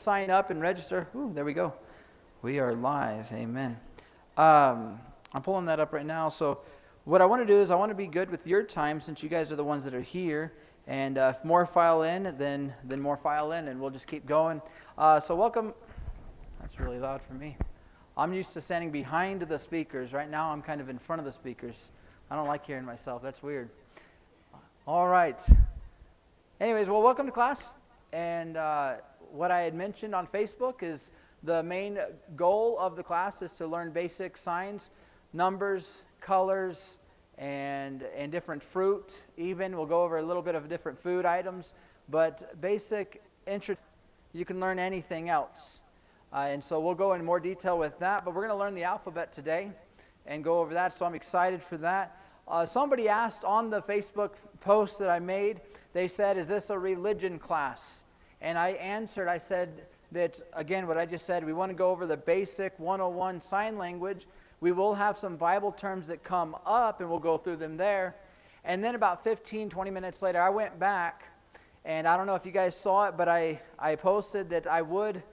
sign up and register. Ooh, there we go. We are live. Amen. I'm pulling that up right now. So what I want to do is I want to be good with your time since you guys are the ones that are here. And if more file in, then more file in, and we'll just keep going. So welcome. That's really loud for me. I'm used to standing behind the speakers. Right now I'm kind of in front of the speakers. I don't like hearing myself. That's weird. All right. Anyways, well, welcome to class. And what I had mentioned on Facebook is the main goal of the class is to learn basic signs, numbers, colors, and different fruit. Even we'll go over a little bit of different food items, but basic intro. You can learn anything else, and so we'll go in more detail with that. But we're going to learn the alphabet today and go over that. So I'm excited for that. Somebody asked on the Facebook post that I made. They said, "Is this a religion class?" And I answered. I said that again, what I just said. We want to go over the basic 101 sign language. We will have some Bible terms that come up, and we'll go through them there. And then about 15, 20 minutes later, I went back, and I don't know if you guys saw it, but I posted that I would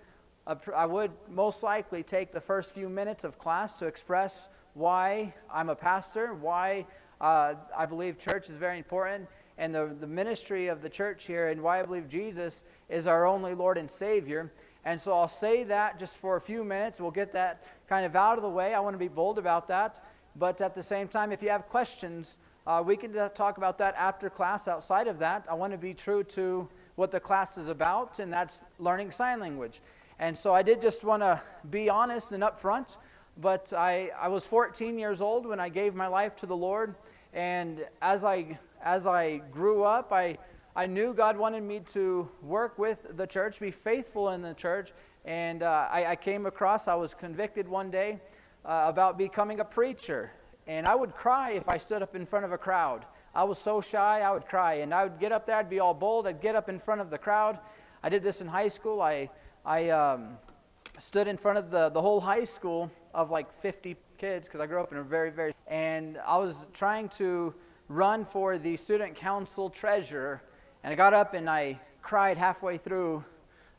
most likely take the first few minutes of class to express why I'm a pastor, why I believe church is very important, and the ministry of the church here, and why I believe Jesus is our only Lord and Savior. And so I'll say that just for a few minutes. We'll get that kind of out of the way. I want to be bold about that. But at the same time, if you have questions, we can talk about that after class. Outside of that, I want to be true to what the class is about, and that's learning sign language. And so I did just want to be honest and upfront. But I was 14 years old when I gave my life to the Lord. And as I grew up, I knew God wanted me to work with the church, be faithful in the church, and I came across, I was convicted one day about becoming a preacher, and I would cry if I stood up in front of a crowd. I was so shy, I would cry, and I would get up there, I'd be all bold, I'd get up in front of the crowd. I did this in high school. I stood in front of the whole high school of like 50 kids, because I grew up in a very, and I was trying to run for the student council treasurer. And I got up and I cried halfway through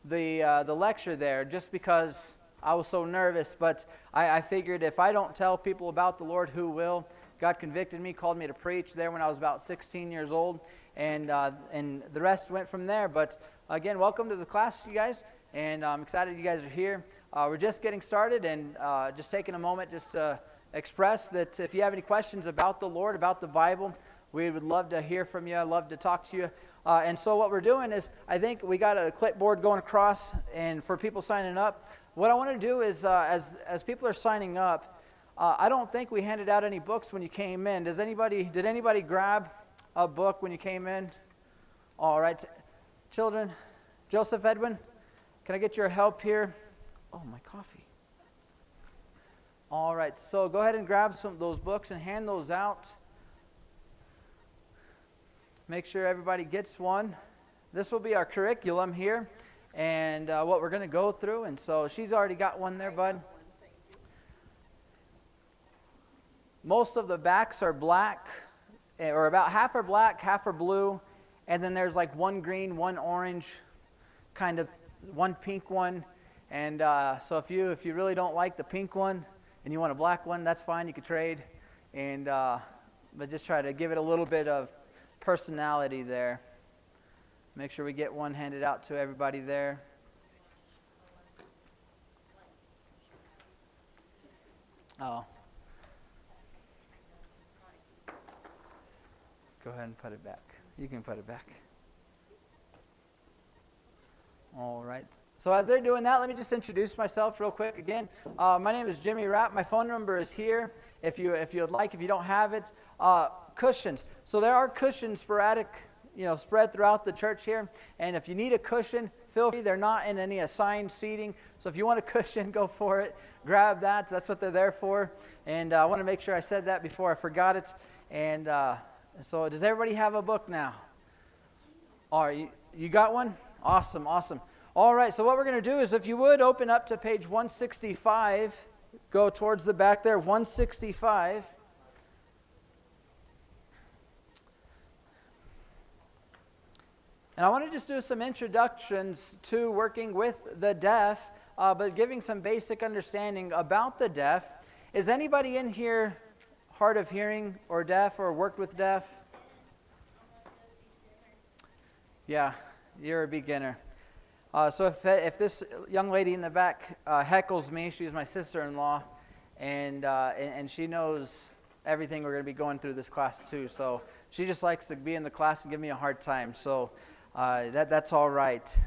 the lecture there just because I was so nervous. But I figured if I don't tell people about the Lord, who will? God convicted me, called me to preach there when I was about 16 years old. And the rest went from there. But again, welcome to the class, you guys. And I'm excited you guys are here. We're just getting started and just taking a moment just to express that if you have any questions about the Lord, about the Bible, we would love to hear from you. I'd love to talk to you. And so what we're doing is, I think we got a clipboard going across, and for people signing up, what I want to do is, as people are signing up, I don't think we handed out any books when you came in. Did anybody grab a book when you came in? All right, children, Joseph, Edwin, can I get your help here? Oh, my coffee. All right, so go ahead and grab some of those books and hand those out. Make sure everybody gets one. This will be our curriculum here and what we're going to go through. And so she's already got one there, bud. Most of the backs are black, or about half are black, half are blue. And then there's like one green, one orange, kind of one pink one. And so if you really don't like the pink one and you want a black one, that's fine. You can trade. And but just try to give it a little bit of personality there. Make sure we get one handed out to everybody there. Oh. Go ahead and put it back. You can put it back. All right. So as they're doing that, let me just introduce myself real quick again. My name is Jimmy Rapp. My phone number is here if you'd like. If you don't have it, cushions. So there are cushions spread throughout the church here. And if you need a cushion, feel free. They're not in any assigned seating. So if you want a cushion, go for it. Grab that. That's what they're there for. And I want to make sure I said that before I forgot it. And so does everybody have a book now? All right, you got one? Awesome. All right, so what we're going to do is, if you would, open up to page 165. Go towards the back there, 165. And I want to just do some introductions to working with the deaf, but giving some basic understanding about the deaf. Is anybody in here hard of hearing or deaf or worked with deaf? Yeah, you're a beginner. So if this young lady in the back heckles me, she's my sister-in-law, and she knows everything we're going to be going through this class too. So she just likes to be in the class and give me a hard time. So that's all right.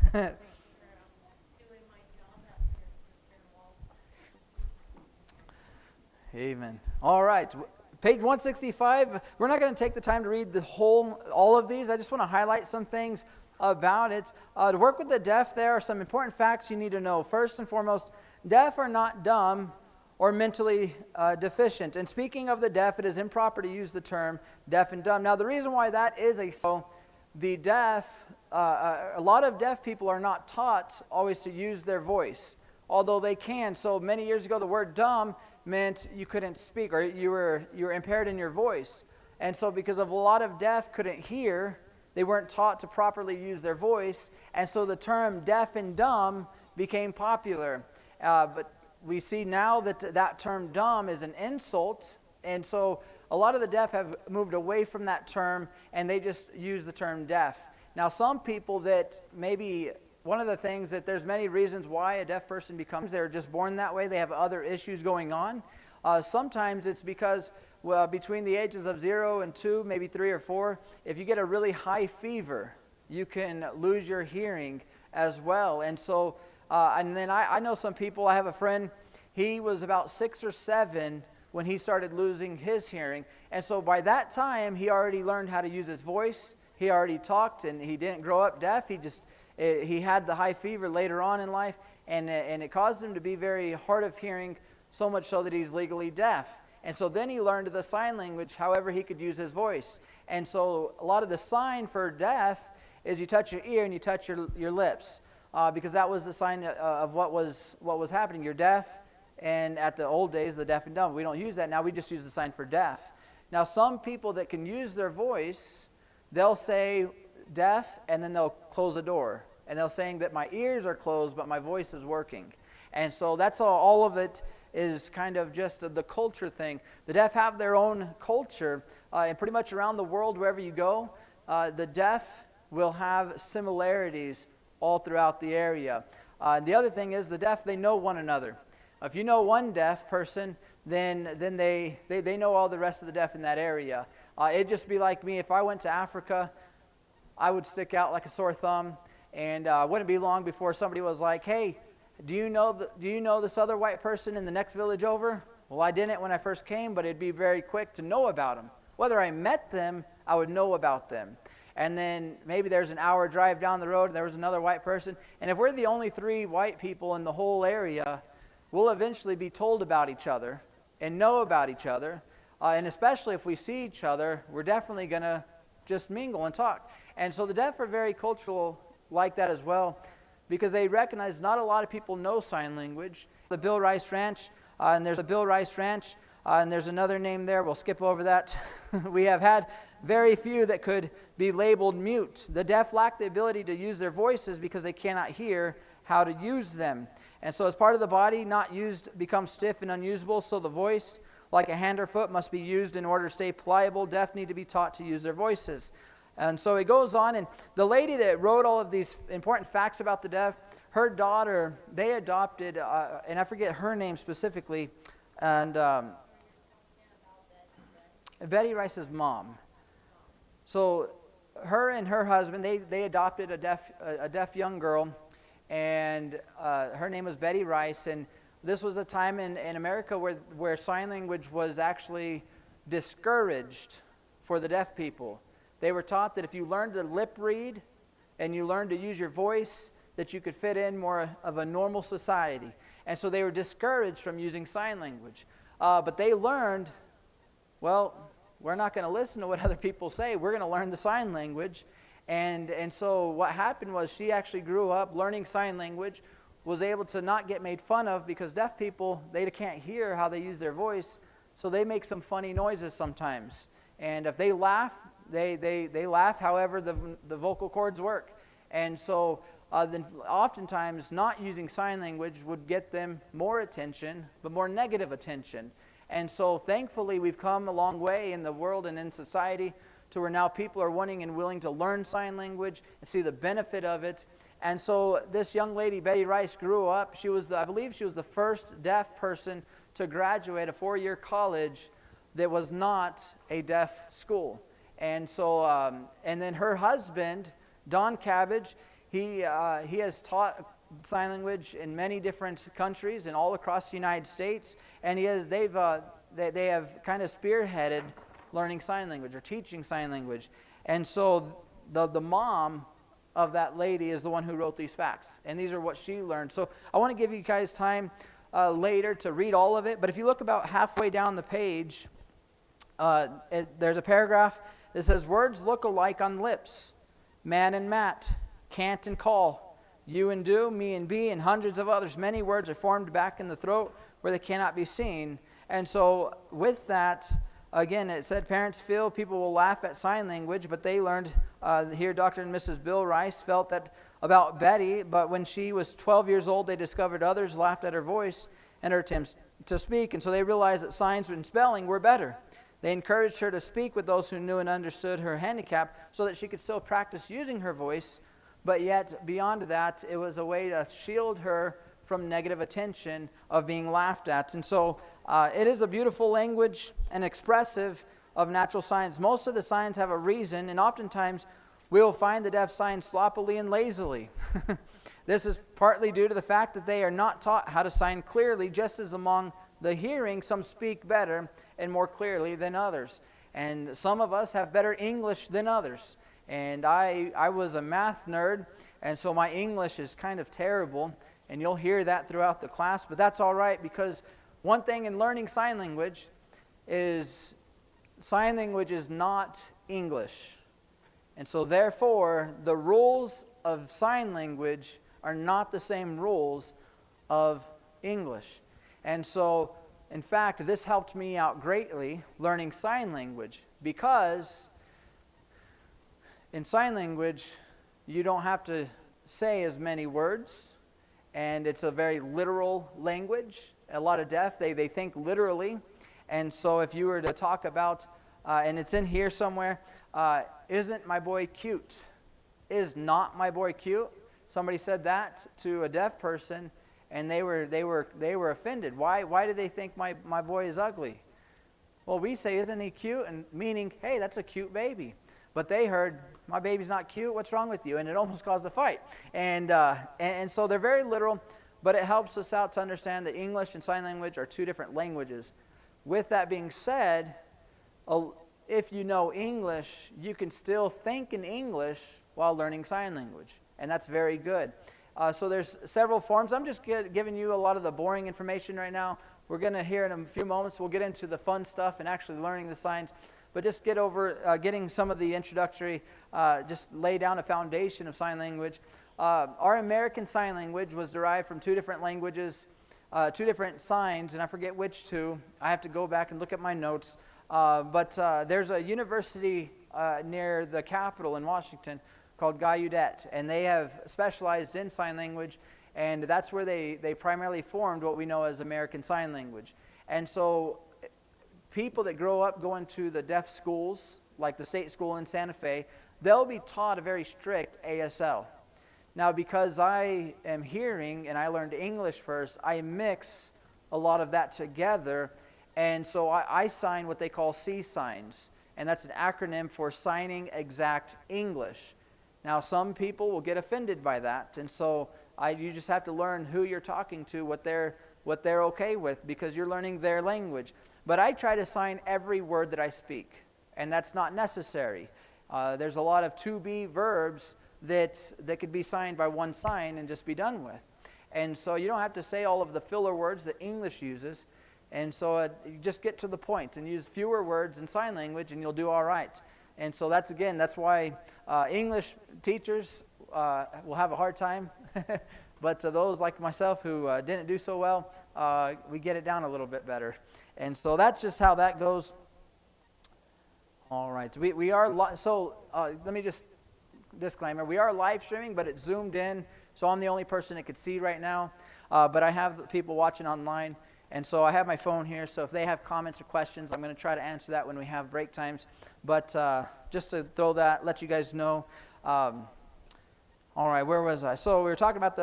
Amen. All right. Page 165. We're not going to take the time to read all of these. I just want to highlight some things about it. To work with the deaf, there are some important facts you need to know. First and foremost, deaf are not dumb or mentally deficient. And speaking of the deaf, it is improper to use the term deaf and dumb. Now, the reason why that is the deaf, a lot of deaf people are not taught always to use their voice, although they can. So many years ago, the word dumb meant you couldn't speak, or you were impaired in your voice. And so because of a lot of deaf couldn't hear, they weren't taught to properly use their voice, and so the term deaf and dumb became popular. But we see now that term dumb is an insult, and so a lot of the deaf have moved away from that term, and they just use the term deaf. Now, some people that maybe one of the things that there's many reasons why a deaf person becomes, they're just born that way, they have other issues going on. Sometimes it's because between the ages of 0 and 2, maybe 3 or 4, if you get a really high fever, you can lose your hearing as well. And so, and then I know some people, I have a friend, he was about 6 or 7 when he started losing his hearing. And so by that time, he already learned how to use his voice. He already talked, and he didn't grow up deaf. He had the high fever later on in life, and it caused him to be very hard of hearing, so much so that he's legally deaf. And so then he learned the sign language, however he could use his voice. And so a lot of the sign for deaf is you touch your ear and you touch your lips, because that was the sign of what was happening. You're deaf, and at the old days, the deaf and dumb. We don't use that now. We just use the sign for deaf. Now, some people that can use their voice, they'll say deaf, and then they'll close the door. And they'll saying that my ears are closed, but my voice is working. And so that's all of it is kind of just the culture thing. The deaf have their own culture, and pretty much around the world, wherever you go, the deaf will have similarities all throughout the area. The other thing is the deaf, they know one another. If you know one deaf person, then they know all the rest of the deaf in that area. It'd just be like me. If I went to Africa, I would stick out like a sore thumb, and wouldn't be long before somebody was like, hey, do you know this other white person in the next village over? Well, I didn't when I first came, but it'd be very quick to know about them. Whether I met them, I would know about them. And then maybe there's an hour drive down the road, and there was another white person. And if we're the only 3 white people in the whole area, we'll eventually be told about each other and know about each other. And especially if we see each other, we're definitely going to just mingle and talk. And so the deaf are very cultural like that as well, because they recognize not a lot of people know sign language. The Bill Rice Ranch, and there's a Bill Rice Ranch, and there's another name there. We'll skip over that. We have had very few that could be labeled mute. The deaf lack the ability to use their voices because they cannot hear how to use them. And so as part of the body not used becomes stiff and unusable, so the voice, like a hand or foot, must be used in order to stay pliable. Deaf need to be taught to use their voices. And so it goes on, and the lady that wrote all of these important facts about the deaf, her daughter, they adopted, and I forget her name specifically, and Betty Rice's mom. So her and her husband, they adopted a deaf young girl, and her name was Betty Rice, and this was a time in America where sign language was actually discouraged for the deaf people. They were taught that if you learned to lip read and you learned to use your voice, that you could fit in more of a normal society. And so they were discouraged from using sign language. But they learned, well, we're not going to listen to what other people say. We're going to learn the sign language. And so what happened was she actually grew up learning sign language, was able to not get made fun of, because deaf people, they can't hear how they use their voice, so they make some funny noises sometimes. And if they laugh, they laugh however the vocal cords work. And so then oftentimes not using sign language would get them more attention, but more negative attention. And so thankfully we've come a long way in the world and in society to where now people are wanting and willing to learn sign language and see the benefit of it. And so this young lady, Betty Rice, grew up. I believe she was the first deaf person to graduate a 4-year college that was not a deaf school. And so, and then her husband, Don Cabbage, he has taught sign language in many different countries and all across the United States. And they have kind of spearheaded learning sign language or teaching sign language. And so the mom of that lady is the one who wrote these facts. And these are what she learned. So I want to give you guys time later to read all of it. But if you look about halfway down the page, there's a paragraph that says, words look alike on lips. Man and mat, can't and call, you and do, me and be, and hundreds of others. Many words are formed back in the throat where they cannot be seen. And so with that, again, it said parents feel people will laugh at sign language, but they learned, here Dr. and Mrs. Bill Rice felt that about Betty, but when she was 12 years old, they discovered others laughed at her voice and her attempts to speak, and so they realized that signs and spelling were better. They encouraged her to speak with those who knew and understood her handicap so that she could still practice using her voice, but yet beyond that, it was a way to shield her from negative attention of being laughed at. And so it is a beautiful language and expressive of natural signs. Most of the signs have a reason, and oftentimes we'll find the deaf sign sloppily and lazily. This is partly due to the fact that they are not taught how to sign clearly, just as among the hearing, some speak better and more clearly than others. And some of us have better English than others. And I was a math nerd, and so my English is kind of terrible. And you'll hear that throughout the class, but that's all right, because one thing in learning sign language is not English. And so therefore, the rules of sign language are not the same rules of English. And so, in fact, this helped me out greatly learning sign language, because in sign language, you don't have to say as many words, and it's a very literal language. A lot of deaf, they think literally. And so if you were to talk about, and it's in here somewhere, isn't my boy cute? Is not my boy cute? Somebody said that to a deaf person, and they were offended. Why do they think my boy is ugly? Well, we say, isn't he cute? And meaning, hey, that's a cute baby. But they heard, my baby's not cute, what's wrong with you? And it almost caused a fight. And so they're very literal, but it helps us out to understand that English and sign language are two different languages. With that being said, if you know English, you can still think in English while learning sign language. And that's very good. So there's several forms. I'm just giving you a lot of the boring information right now. We're going to hear in a few moments, we'll get into the fun stuff and actually learning the signs. But just get over getting some of the introductory, just lay down a foundation of sign language. Our American Sign Language was derived from two different languages, two different signs, and I forget which two. I have to go back and look at my notes. But there's a university near the Capitol in Washington called Gallaudet, and they have specialized in sign language, and that's where they primarily formed what we know as American Sign Language. And so people that grow up going to the deaf schools, like the state school in Santa Fe, they'll be taught a very strict ASL. Now, because I am hearing and I learned English first, I mix a lot of that together, and so I sign what they call C signs, and that's an acronym for Signing Exact English. Now, some people will get offended by that, and so you just have to learn who you're talking to, what they're okay with, because you're learning their language. But I try to sign every word that I speak, and that's not necessary. There's a lot of to-be verbs that could be signed by one sign and just be done with. And so you don't have to say all of the filler words that English uses. And so you just get to the point and use fewer words in sign language, and you'll do all right. And so that's why English teachers will have a hard time. But to those like myself who didn't do so well, we get it down a little bit better. And so that's just how that goes. All right. We are so let me just disclaimer, we are live streaming, but it's zoomed in, so I'm the only person that could see right now. But I have people watching online, and so I have my phone here, so if they have comments or questions, I'm going to try to answer that when we have break times. But just to let you guys know. All right, where was I? So we were talking about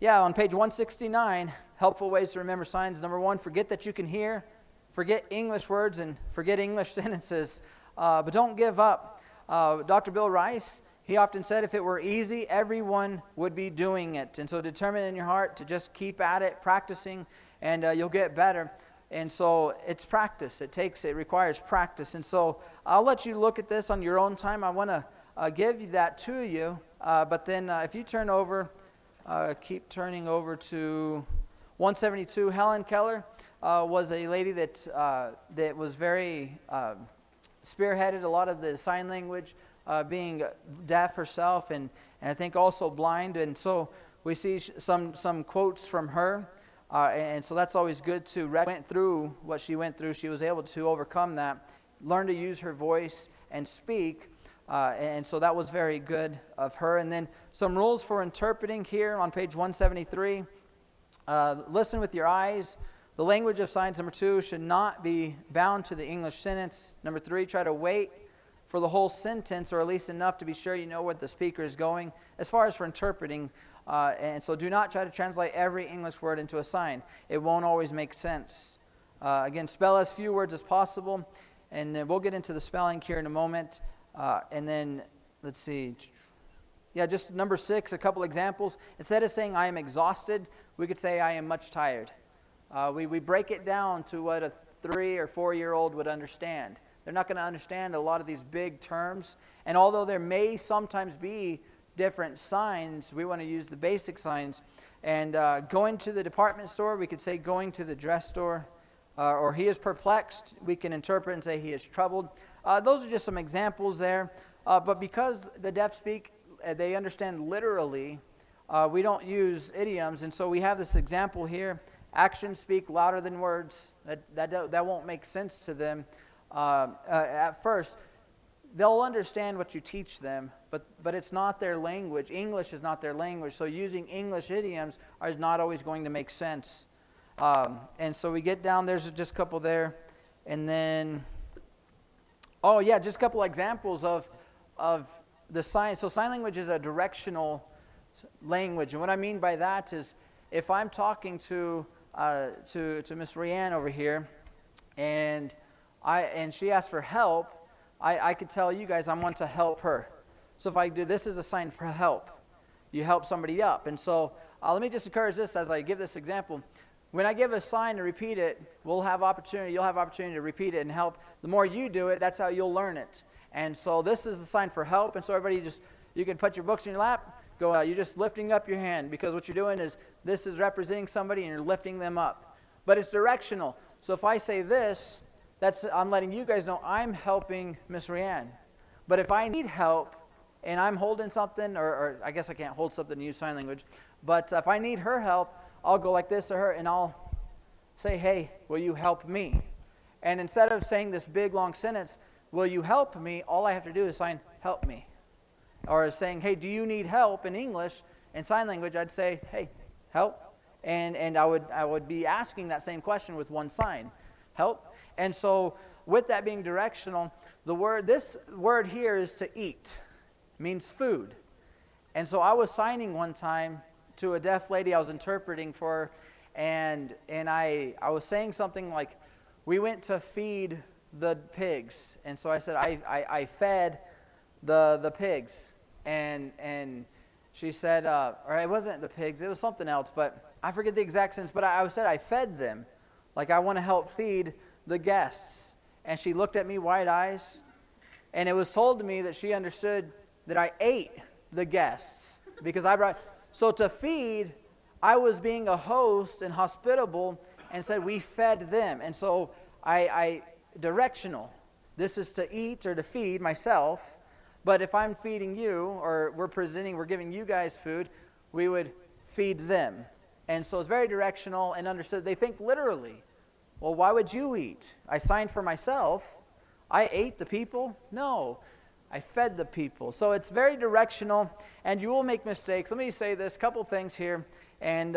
on page 169, helpful ways to remember signs. Number 1, forget that you can hear. Forget English words and forget English sentences. But don't give up. Dr. Bill Rice, he often said if it were easy, everyone would be doing it. And so determine in your heart to just keep at it, practicing, and you'll get better. And so it's practice. It requires practice. And so I'll let you look at this on your own time. I want to give you that to you. But then if you turn over, keep turning over to 172. Helen Keller was a lady that was very spearheaded a lot of the sign language, being deaf herself and I think also blind. And so we see some quotes from her. And so that's always good to went through what she went through. She was able to overcome that, learn to use her voice and speak. And so that was very good of her. And then some rules for interpreting here on page 173. Listen with your eyes. The language of signs, number 2, should not be bound to the English sentence. Number 3, try to wait for the whole sentence, or at least enough to be sure you know where the speaker is going. As far as for interpreting, and so do not try to translate every English word into a sign. It won't always make sense. Again, spell as few words as possible, and then we'll get into the spelling here in a moment. And then, let's see. Yeah, just number 6, a couple examples. Instead of saying I am exhausted, we could say I am much tired. We break it down to what a 3 or 4-year-old would understand. They're not going to understand a lot of these big terms. And although there may sometimes be different signs, we want to use the basic signs. And going to the department store, we could say going to the dress store. Or he is perplexed, we can interpret and say he is troubled. Those are just some examples there. But because the deaf speak, they understand literally, we don't use idioms. And so we have this example here. Actions speak louder than words. That won't make sense to them at first. They'll understand what you teach them, but it's not their language. English is not their language. So using English idioms is not always going to make sense. And so we get down, there's just a couple there. And then, just a couple examples of the sign. So sign language is a directional language. And what I mean by that is if I'm talking to Miss Rianne over here, and she asks for help, I could tell you guys I want to help her. So if I do this is a sign for help. You help somebody up. And so let me just encourage this as I give this example. When I give a sign to repeat it, you'll have opportunity to repeat it and help. The more you do it, that's how you'll learn it. And so this is a sign for help. And so everybody you can put your books in your lap, you're just lifting up your hand, because what you're doing is this is representing somebody and you're lifting them up. But it's directional. So if I say this, I'm letting you guys know I'm helping Miss Rianne. But if I need help and I'm holding something, or I guess I can't hold something and use sign language, but if I need her help, I'll go like this to her and I'll say, hey, will you help me? And instead of saying this big long sentence, will you help me, all I have to do is sign help me. Or saying, hey, do you need help in English? In sign language, I'd say, hey, help. And I would be asking that same question with one sign, help. And so with that being directional, this word here is to eat, means food. And so I was signing one time to a deaf lady I was interpreting for, and I was saying something like, we went to feed the pigs. And so I said, I fed the pigs. And she said, or it wasn't the pigs, it was something else, but I forget the exact sentence, but I said I fed them. Like I want to help feed the guests. And she looked at me wide eyes, and it was told to me that she understood that I ate the guests because I brought. So to feed, I was being a host and hospitable, and said we fed them. And so I directional. This is to eat or to feed myself. But if I'm feeding you, or we're giving you guys food, we would feed them. And so it's very directional and understood. They think literally. Well, why would you eat? I signed for myself. I ate the people? No. I fed the people. So it's very directional, and you will make mistakes. Let me say this, couple things here. And,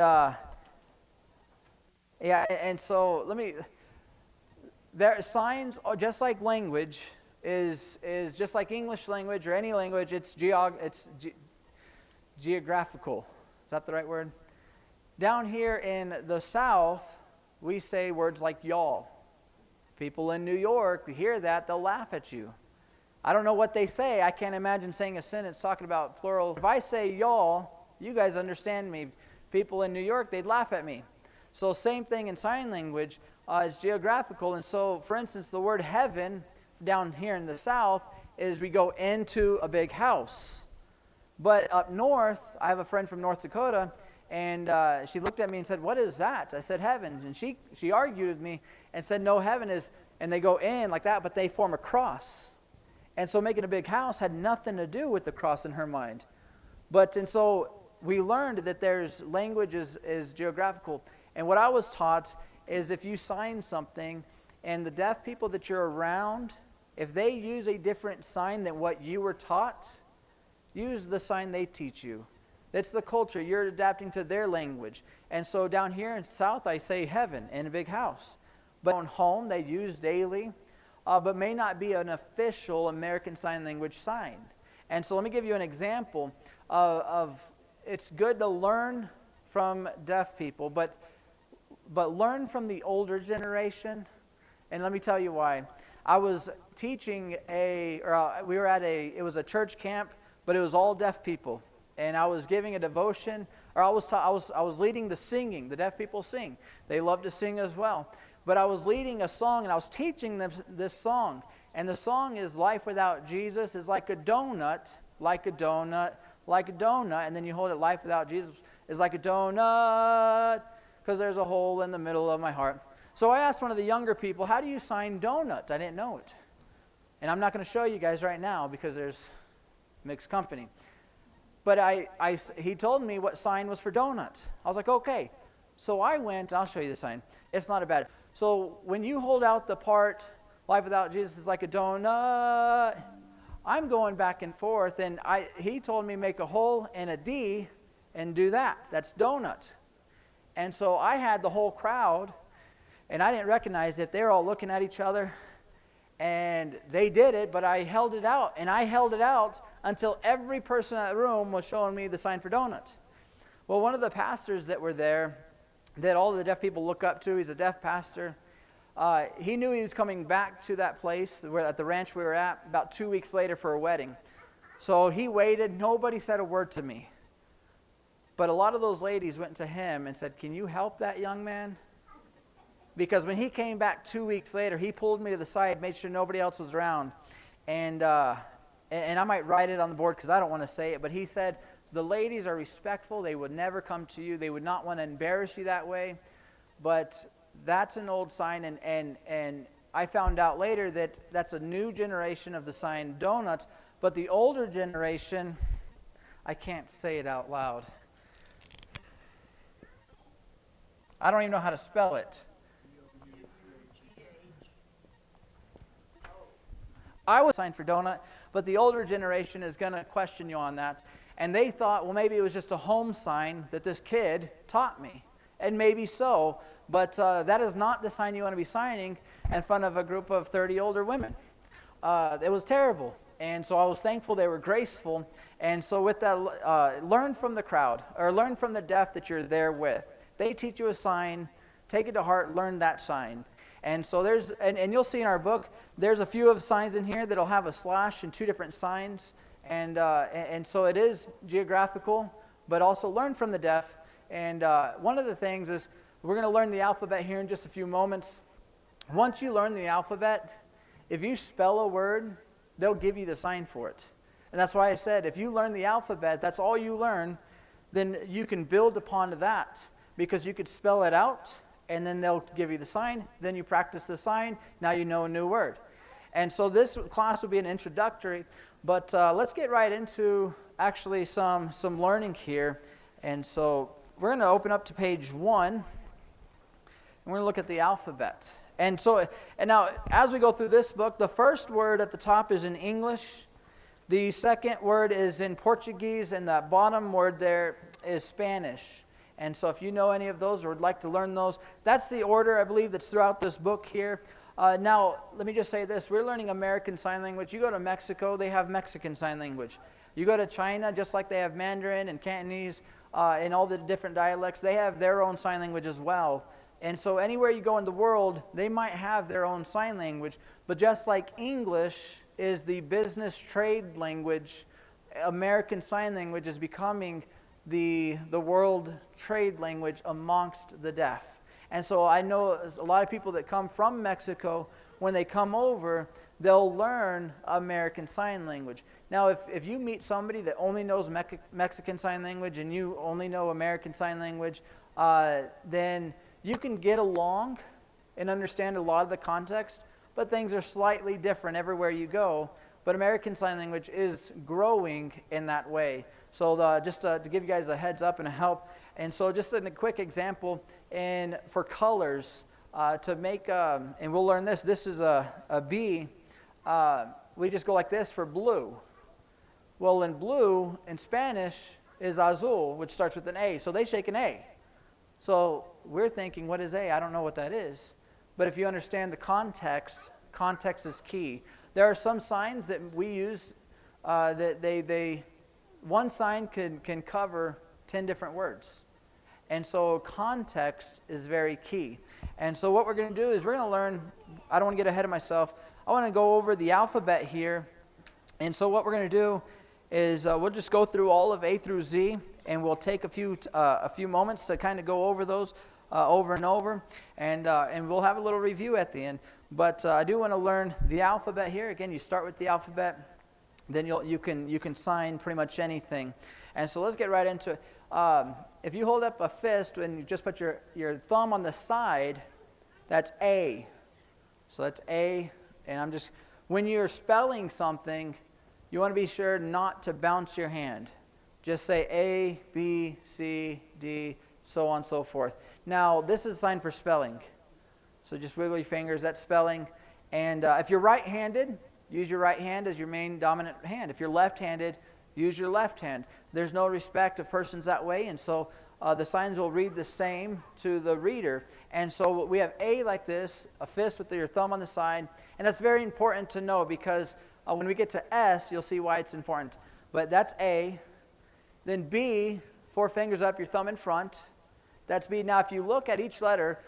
signs, signs, just like language, is just like English language or any language, it's geographical. Is that the right word? Down here in the South, we say words like y'all. People in New York hear that, they'll laugh at you. I don't know what they say. I can't imagine saying a sentence talking about plural. If I say y'all, you guys understand me. People in New York, they'd laugh at me. So same thing in sign language, is geographical. And so, for instance, the word heaven down here in the South is we go into a big house. But up north, I have a friend from North Dakota, and she looked at me and said, "What is that?" I said, "Heaven." And she argued with me and said, "No, heaven is," and they go in like that, but they form a cross. And so making a big house had nothing to do with the cross in her mind. And so we learned that there's language is geographical. And what I was taught is if you sign something and the deaf people that you're around, if they use a different sign than what you were taught, use the sign they teach you. That's the culture. You're adapting to their language. And so down here in South, I say heaven in a big house. But in home, they use daily, but may not be an official American Sign Language sign. And so let me give you an example of it's good to learn from deaf people, but learn from the older generation. And let me tell you why. I was teaching it was a church camp, but it was all deaf people. And I was giving a devotion, or I was leading the singing. The deaf people sing. They love to sing as well. But I was leading a song, and I was teaching them this song. And the song is, "Life without Jesus is like a donut, like a donut, like a donut." And then you hold it, "Life without Jesus is like a donut, because there's a hole in the middle of my heart." So I asked one of the younger people, "How do you sign donut?" I didn't know it. And I'm not going to show you guys right now because there's mixed company. But he told me what sign was for donut. I was like, okay. So I went, I'll show you the sign. It's not a bad. So when you hold out the part, "Life without Jesus is like a donut," I'm going back and forth, and he told me make a hole and a D and do that. That's donut. And so I had the whole crowd, and I didn't recognize it. They were all looking at each other, and they did it, but I held it out, and I held it out until every person in that room was showing me the sign for donut. Well, one of the pastors that were there, that all the deaf people look up to, he's a deaf pastor, he knew he was coming back to that place at the ranch we were at about 2 weeks later for a wedding. So he waited. Nobody said a word to me. But a lot of those ladies went to him and said, "Can you help that young man?" Because when he came back 2 weeks later, he pulled me to the side, made sure nobody else was around. And I might write it on the board because I don't want to say it, but he said, "The ladies are respectful. They would never come to you. They would not want to embarrass you that way." But that's an old sign, and I found out later that that's a new generation of the sign donuts. But the older generation, I can't say it out loud. I don't even know how to spell it. I was signed for donut, but the older generation is going to question you on that. And they thought, well, maybe it was just a home sign that this kid taught me. And maybe so, but that is not the sign you want to be signing in front of a group of 30 older women. It was terrible. And so I was thankful they were graceful. And so with that, learn from the crowd, or learn from the deaf that you're there with. They teach you a sign, take it to heart, learn that sign. And so and you'll see in our book, there's a few of signs in here that'll have a slash and two different signs. And so it is geographical, but also learn from the deaf. And one of the things is, we're going to learn the alphabet here in just a few moments. Once you learn the alphabet, if you spell a word, they'll give you the sign for it. And that's why I said, if you learn the alphabet, that's all you learn, then you can build upon that. Because you could spell it out, and then they'll give you the sign. Then you practice the sign. Now you know a new word. And so this class will be an introductory. But let's get right into actually some learning here. And so we're going to open up to page 1. And we're going to look at the alphabet. And now, as we go through this book, the first word at the top is in English. The second word is in Portuguese, and the bottom word there is Spanish. And so if you know any of those or would like to learn those, that's the order, I believe, that's throughout this book here. Now, let me just say this. We're learning American Sign Language. You go to Mexico, they have Mexican Sign Language. You go to China, just like they have Mandarin and Cantonese and all the different dialects, they have their own sign language as well. And so anywhere you go in the world, they might have their own sign language. But just like English is the business trade language, American Sign Language is becoming the world trade language amongst the deaf. And so I know a lot of people that come from Mexico, when they come over, they'll learn American Sign Language. Now, if you meet somebody that only knows Mexican Sign Language and you only know American Sign Language, then you can get along and understand a lot of the context, but things are slightly different everywhere you go. But American Sign Language is growing in that way. So just to give you guys a heads up and a help. And so just a quick example, and for colors, to make, and we'll learn this. This is a B. We just go like this for blue. Well, in blue, in Spanish, is azul, which starts with an A. So they shake an A. So we're thinking, what is A? I don't know what that is. But if you understand the context, context is key. There are some signs that we use that one sign can cover 10 different words. And so context is very key. And so what we're going to do is we're going to learn, I don't want to get ahead of myself, I want to go over the alphabet here. And so what we're going to do is we'll just go through all of A through Z, and we'll take a few moments to kind of go over those over and over, and we'll have a little review at the end. But I do want to learn the alphabet here. Again, you start with the alphabet, then you can sign pretty much anything. And so let's get right into it. If you hold up a fist and you just put your thumb on the side, that's A. So that's A, and when you're spelling something, you want to be sure not to bounce your hand. Just say A, B, C, D, so on and so forth. Now, this is a sign for spelling. So just wiggle your fingers, that's spelling. And if you're right-handed, use your right hand as your main dominant hand. If you're left-handed, use your left hand. There's no respect of persons that way, and so the signs will read the same to the reader. And so we have A like this, a fist with your thumb on the side, and that's very important to know because when we get to S, you'll see why it's important. But that's A. Then B, 4 fingers up, your thumb in front. That's B. Now, if you look at each letter,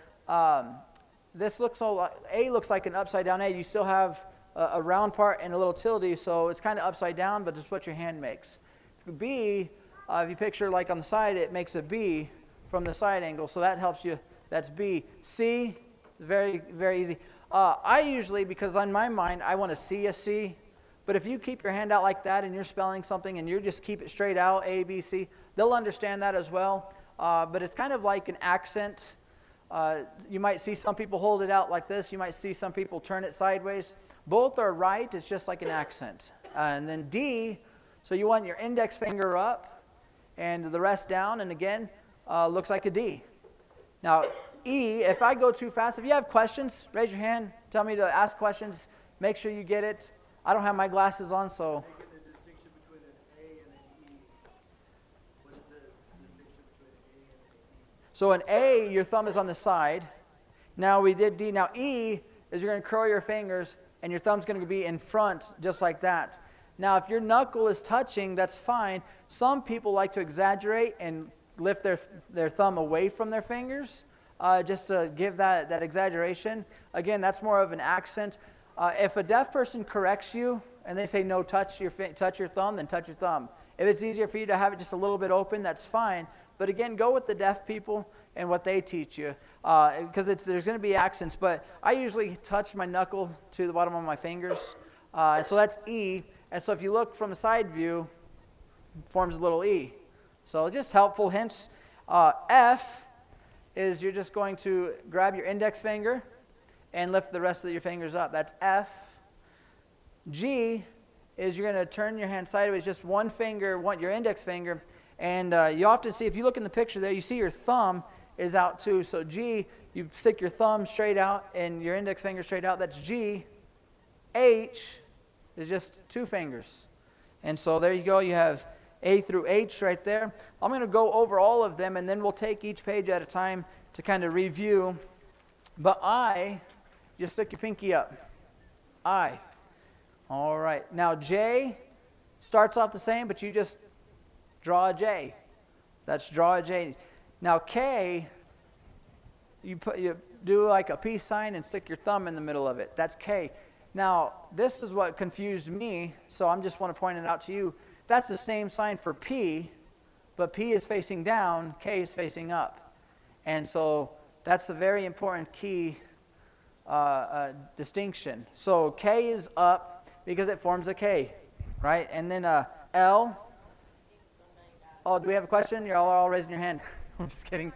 this looks A looks like an upside down A. You still have a round part and a little tilde, so it's kind of upside down, but just what your hand makes. B, if you picture like on the side, it makes a B from the side angle, so that helps you. That's B. C, very, very easy. I usually, because on my mind, I want to see a C, but if you keep your hand out like that and you're spelling something and you just keep it straight out, A, B, C, they'll understand that as well. But it's kind of like an accent. You might see some people hold it out like this. You might see some people turn it sideways. Both are right. It's just like an accent. And then D, so you want your index finger up and the rest down. And again, looks like a D. Now, E, if I go too fast, if you have questions, raise your hand. Tell me to ask questions. Make sure you get it. I don't have my glasses on, so. Making the distinction between an A and an E. What is the distinction between an A and an E? So an A, your thumb is on the side. Now we did D. Now E is you're going to curl your fingers and your thumb's going to be in front just like that. Now if your knuckle is touching, that's fine. Some people like to exaggerate and lift their thumb away from their fingers just to give that exaggeration. Again, that's more of an accent. If a deaf person corrects you and they say, no, touch your thumb, then touch your thumb. If it's easier for you to have it just a little bit open, that's fine. But again, go with the deaf people and what they teach you because there's going to be accents. But I usually touch my knuckle to the bottom of my fingers. And so that's E. And so if you look from the side view, it forms a little E. So just helpful hints. F is you're just going to grab your index finger and lift the rest of your fingers up. That's F. G is you're going to turn your hand sideways, just one finger, your index finger. And you often see, if you look in the picture there, you see your thumb is out too. So G, you stick your thumb straight out and your index finger straight out. That's G. H is just 2 fingers. And so there you go. You have A through H right there. I'm going to go over all of them, and then we'll take each page at a time to kind of review. But I, just stick your pinky up. I. All right. Now J starts off the same, but you just draw a J. That's draw a J. Now K, you do like a peace sign and stick your thumb in the middle of it. That's K. Now this is what confused me, so I just want to point it out to you. That's the same sign for P, but P is facing down, K is facing up. And so that's a very important key distinction. So K is up because it forms a K, right? And then L. Oh, do we have a question? You're all raising your hand. I'm just kidding.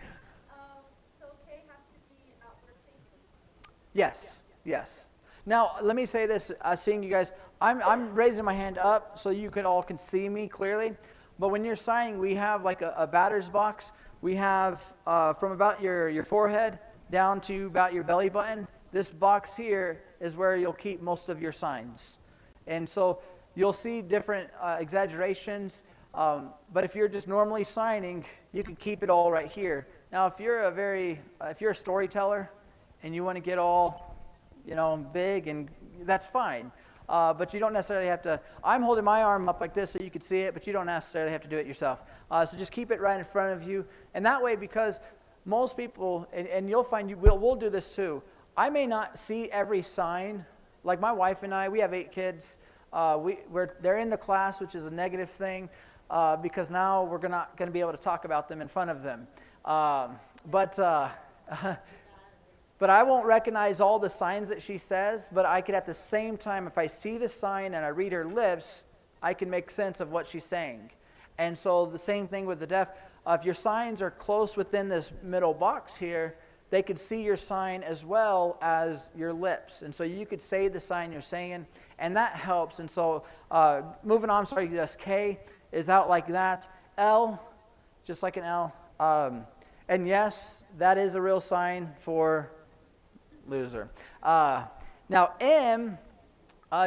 So K has to be outward facing? Yes, yes. Now, let me say this, seeing you guys, I'm raising my hand up so you all can see me clearly. But when you're signing, we have like a batter's box. We have from about your forehead down to about your belly button. This box here is where you'll keep most of your signs. And so you'll see different exaggerations. But if you're just normally signing, you can keep it all right here. Now, if you're a storyteller and you want to get all, big, and that's fine. But you don't necessarily have to. I'm holding my arm up like this so you can see it, but you don't necessarily have to do it yourself. So just keep it right in front of you. And that way, because most people, and you'll find we'll do this too. I may not see every sign. Like my wife and I, we have 8 kids. They're in the class, which is a negative thing, because now we're not going to be able to talk about them in front of them. But I won't recognize all the signs that she says, but I could at the same time, if I see the sign and I read her lips, I can make sense of what she's saying. And so the same thing with the deaf. If your signs are close within this middle box here, they could see your sign as well as your lips. And so you could say the sign you're saying, and that helps. And so moving on, yes, K is out like that. L, just like an L. And yes, that is a real sign for loser. Now M,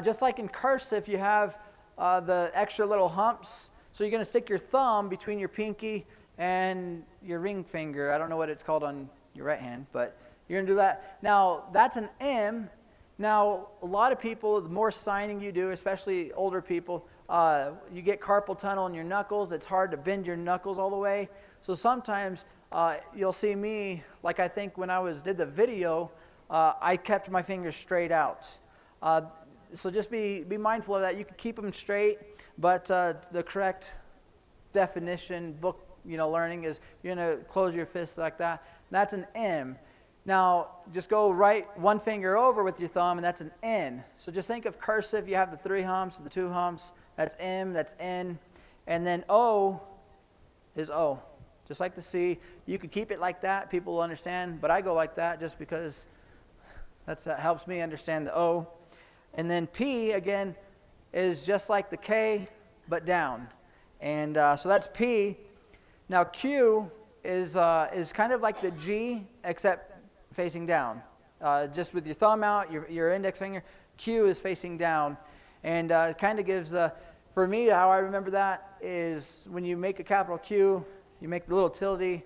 just like in cursive, you have the extra little humps. So you're going to stick your thumb between your pinky and your ring finger. I don't know what it's called on your right hand, but you're going to do that. Now, that's an M. Now, a lot of people, the more signing you do, especially older people, you get carpal tunnel in your knuckles. It's hard to bend your knuckles all the way. So sometimes you'll see me, like I think when I did the video, I kept my fingers straight out. So just be mindful of that. You can keep them straight, but the correct definition, book learning is you're going to close your fist like that. That's an M. Now, just go right one finger over with your thumb, and that's an N. So just think of cursive. You have the 3 humps, the 2 humps. That's M, that's N. And then O is O. Just like the C. You could keep it like that. People will understand. But I go like that just because that helps me understand the O. And then P, again, is just like the K, but down. And so that's P. Now Q is kind of like the G, except facing down. Just with your thumb out, your index finger, Q is facing down. And it kind of gives for me, how I remember that is when you make a capital Q, you make the little tilde,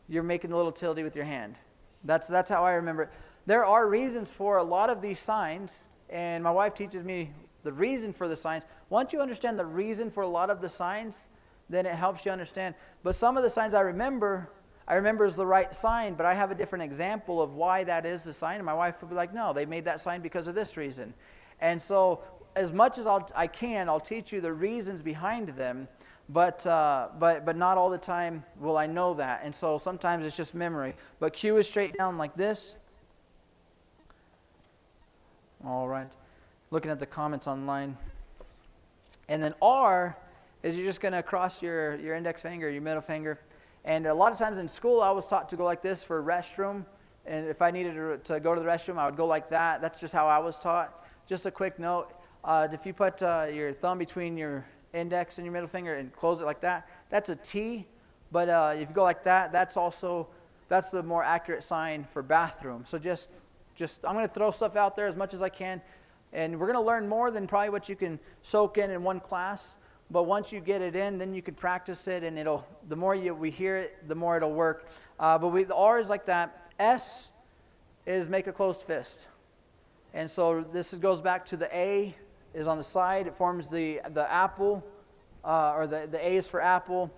you're making the little tilde with your hand. That's how I remember it. There are reasons for a lot of these signs, and my wife teaches me the reason for the signs. Once you understand the reason for a lot of the signs, then it helps you understand. But some of the signs I remember is the right sign, but I have a different example of why that is the sign, and my wife will be like, no, they made that sign because of this reason. And so as much as I'll teach you the reasons behind them, but not all the time will I know that. And so sometimes it's just memory. But Q is straight down like this. All right. Looking at the comments online. And then R is you're just going to cross your index finger, your middle finger. And a lot of times in school, I was taught to go like this for a restroom. And if I needed to go to the restroom, I would go like that. That's just how I was taught. Just a quick note. If you put your thumb between your index and your middle finger and close it like that, that's a T. But if you go like that, that's the more accurate sign for bathroom. So just I'm going to throw stuff out there as much as I can. And we're going to learn more than probably what you can soak in one class. but once you get it in, then you can practice it, and the more we hear it, the more it'll work. But the R is like that. S is make a closed fist. And so this goes back to the A is on the side. It forms the apple, or the A is for apple.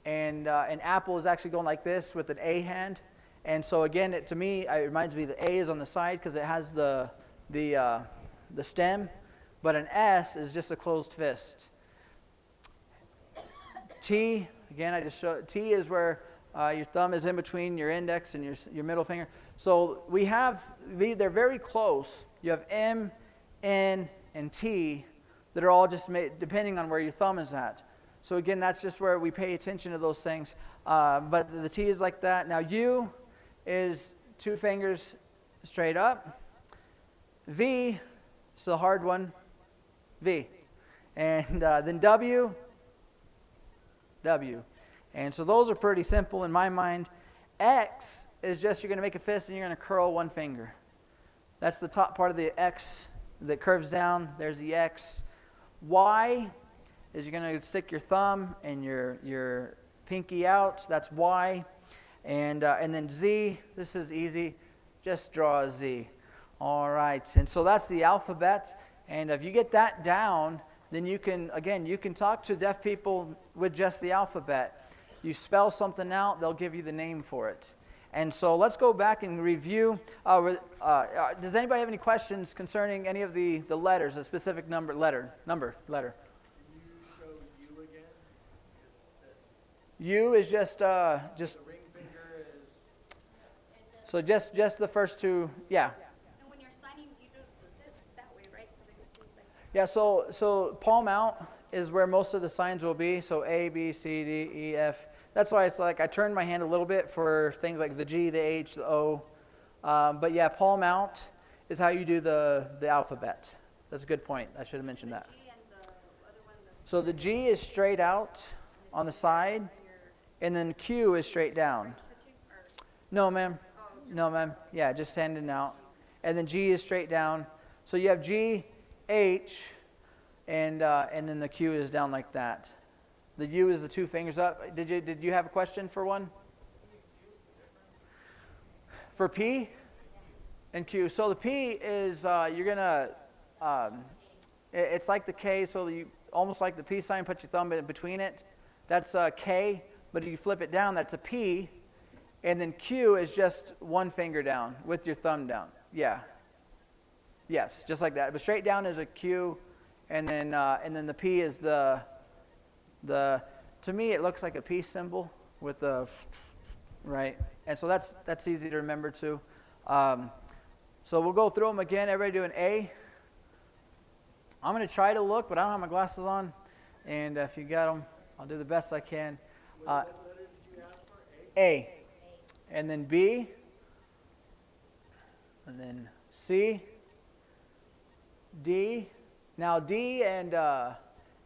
And apple is actually going like this with an A hand. And so again, to me, it reminds me the A is on the side because it has the stem. But an S is just a closed fist. T, again, I just showed. T is where your thumb is in between your index and your middle finger. So we have, they're very close. You have M, N, and T that are all just made, depending on where your thumb is at. So again, that's just where we pay attention to those things. But the T is like that. Now U is 2 fingers straight up. V is the hard one. V. And then W. W. And so those are pretty simple in my mind. X is just you're going to make a fist and you're going to curl 1 finger. That's the top part of the X that curves down. There's the X. Y is you're going to stick your thumb and your pinky out. That's Y. And then Z, this is easy. Just draw a Z. All right. And so that's the alphabet. And if you get that down, then you can talk to deaf people with just the alphabet. You spell something out, they'll give you the name for it. And so let's go back and review. Does anybody have any questions concerning any of the letters, a specific letter? Can you show U again? U is just The ring finger is. so just the first 2, yeah. And when you're signing, you do it that way, right? So they can see like. Yeah, so palm out is where most of the signs will be. So A, B, C, D, E, F. That's why it's like I turn my hand a little bit for things like the G, the H, the O. But yeah, palm out is how you do the alphabet. That's a good point. I should have mentioned that. G and the other one, So the G is straight out on the side, and then Q is straight down. touching or. No, ma'am. No, ma'am. Yeah, just handing out. And then G is straight down. So you have G, H, and then the Q is down like that. The U is the 2 fingers up. Did you have a question for one? For P and Q. So the P is you're gonna. It's like the K. So you almost like the P sign. Put your thumb in between it. That's K. But if you flip it down, that's a P. And then Q is just 1 finger down with your thumb down. Yeah. Yes, just like that. But straight down is a Q, and then the P is the. To me, it looks like a peace symbol with the right, and so that's easy to remember too. So we'll go through them again. Everybody do an A. I'm going to try to look, but I don't have my glasses on, and if you got them, I'll do the best I can. What letter did you ask for? A, and then B, and then C, D. Now D and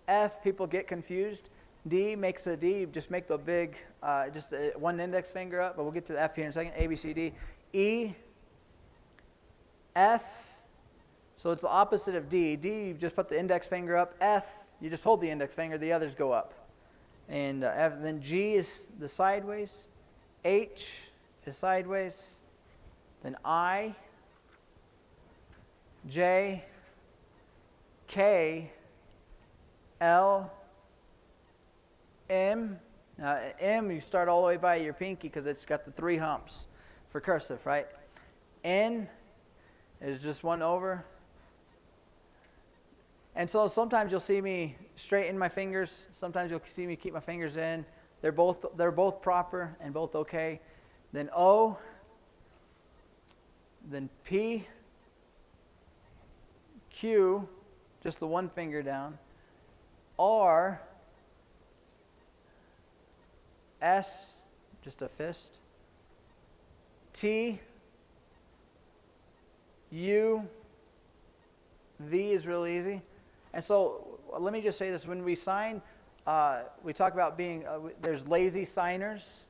F, people get confused. D makes a D, just make the big, just 1 index finger up, but we'll get to the F here in a second. A, B, C, D. E, F, so it's the opposite of D. D, you just put the index finger up. F, you just hold the index finger, the others go up. And F, then G is the sideways. H is sideways. Then I, J, K, L, M. Now, M, you start all the way by your pinky because it's got the 3 humps for cursive, right? N is just 1 over. And so sometimes you'll see me straighten my fingers. Sometimes you'll see me keep my fingers in. They're both proper and both okay. Then O, then P, Q, just the 1 finger down. R, S, just a fist. T, U, V is really easy. And so let me just say this. When we sign, we talk about being, there's lazy signers.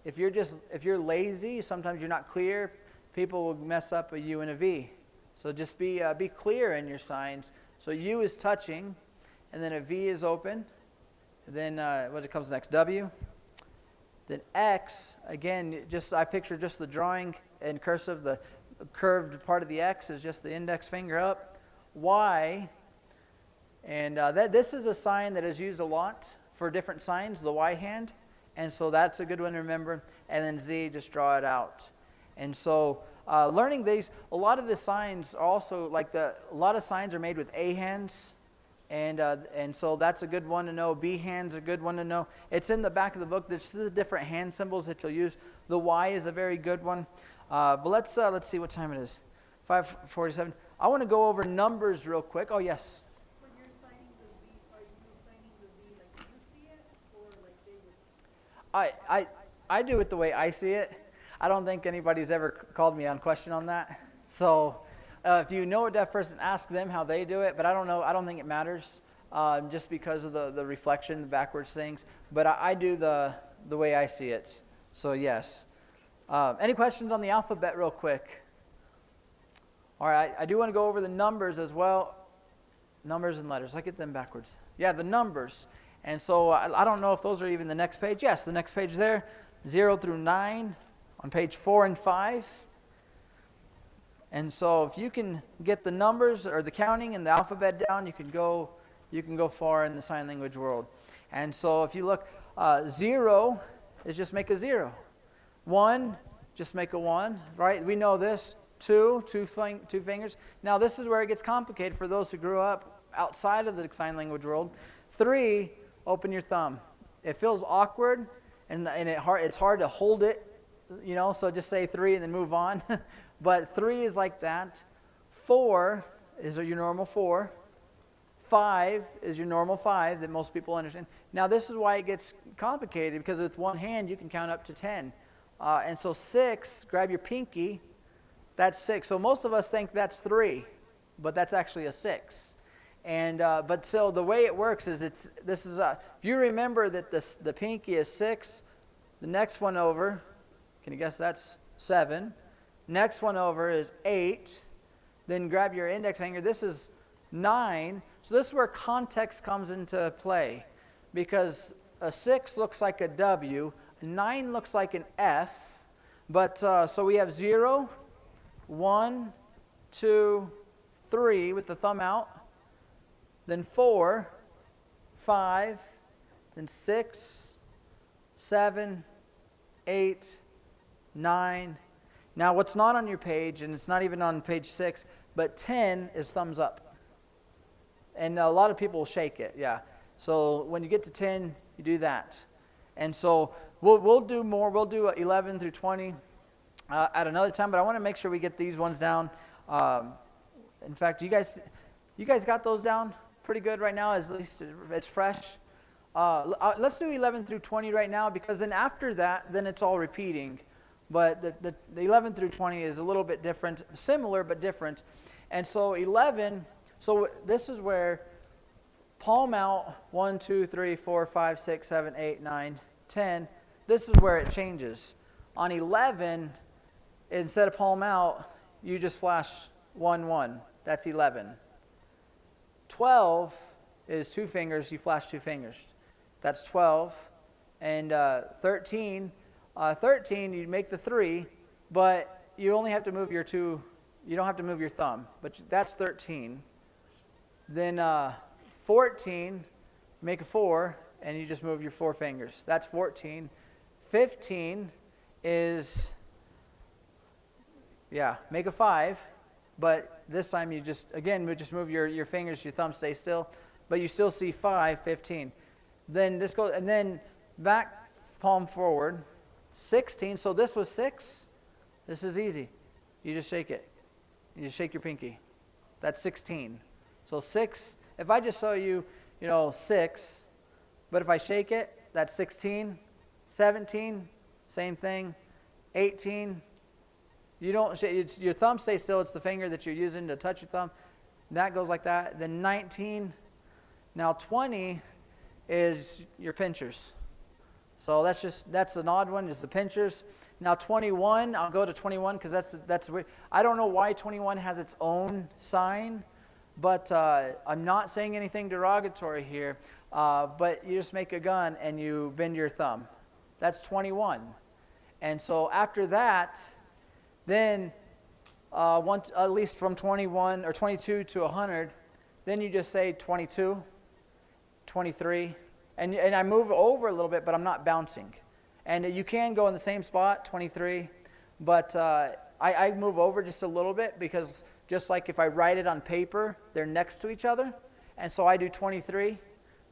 If you're lazy, sometimes you're not clear, people will mess up a U and a V. So just be clear in your signs. So U is touching, and then a V is open, Then what comes next? W. Then X, again, I picture just the drawing in cursive. The curved part of the X is just the index finger up. Y, and this is a sign that is used a lot for different signs, the Y hand. And so that's a good one to remember. And then Z, just draw it out. And so learning these, a lot of the signs are also, a lot of signs are made with A hands. And so that's a good one to know. B hand's a good one to know. It's in the back of the book. There's the different hand symbols that you'll use. The Y is a very good one. But let's see what time it is. 5:47. I want to go over numbers real quick. Oh, yes. When you're signing the Z, are you signing the Z like you see it, or like they would see it? I do it the way I see it. I don't think anybody's ever called me on question on that. So if you know a deaf person, ask them how they do it. But I don't know. I don't think it matters just because of the reflection, the backwards things. But I do the way I see it. So yes. Any questions on the alphabet real quick? All right. I do want to go over the numbers as well. Numbers and letters. I get them backwards. Yeah, the numbers. And so I don't know if those are even the next page. Yes, the next page there. 0 through 9 on page 4 and 5. And so if you can get the numbers or the counting and the alphabet down, you can go far in the sign language world. And so if you look, 0 is just make a 0. 1, just make a 1, right? We know this. 2 fingers. Now this is where it gets complicated for those who grew up outside of the sign language world. 3, open your thumb. It feels awkward and it's hard to hold it, so just say 3 and then move on. But 3 is like that. 4 is your normal 4. 5 is your normal 5 that most people understand. Now this is why it gets complicated, because with one hand you can count up to 10. And so 6, grab your pinky, that's 6. So most of us think that's 3, but that's actually a 6. And but so the way it works is if you remember that the pinky is 6, the next one over, can you guess that's 7? Next one over is 8. Then grab your index finger. This is 9. So this is where context comes into play, because a 6 looks like a W, a 9 looks like an F. But so we have 0, 1, 2, 3 with the thumb out. Then 4, 5, then 6, 7, 8, 9. Now what's not on your page, and it's not even on page 6, but 10 is thumbs up. And a lot of people will shake it, yeah. So when you get to 10, you do that. And so we'll do more. We'll do 11 through 20 at another time, but I want to make sure we get these ones down. In fact, you guys got those down pretty good right now, at least it's fresh. Let's do 11 through 20 right now, because then after that, then it's all repeating. But the 11 through 20 is a little bit different, similar but different. And so 11, so this is where palm out, 1, 2, 3, 4, 5, 6, 7, 8, 9, 10. This is where it changes. On 11, instead of palm out, you just flash 1, 1. That's 11. 12 is 2 fingers, you flash 2 fingers. That's 12. And 13, you make the 3, but you only have to move your 2, you don't have to move your thumb, but that's 13. Then 14, make a 4, and you just move your 4 fingers. That's 14. 15 is, make a 5, but this time you just move your fingers, your thumb stays still, but you still see 5, 15. Then this goes, and then back palm forward, 16. So this was 6. This is easy. You just shake it. You just shake your pinky. That's 16. So 6, if I just show you, 6, but if I shake it, that's 16. 17, same thing. 18, you don't shake, your thumb stays still. It's the finger that you're using to touch your thumb. That goes like that. Then 19. Now 20 is your pinchers. So that's an odd one, is the pinchers. Now 21, I'll go to 21 because that's weird. I don't know why 21 has its own sign, But I'm not saying anything derogatory here, but you just make a gun and you bend your thumb. That's 21. And so after that, then at least from 21 or 22 to 100, then you just say 22, 23, and I move over a little bit, but I'm not bouncing. And you can go in the same spot, 23, but I move over just a little bit because just like if I write it on paper, they're next to each other. And so I do 23,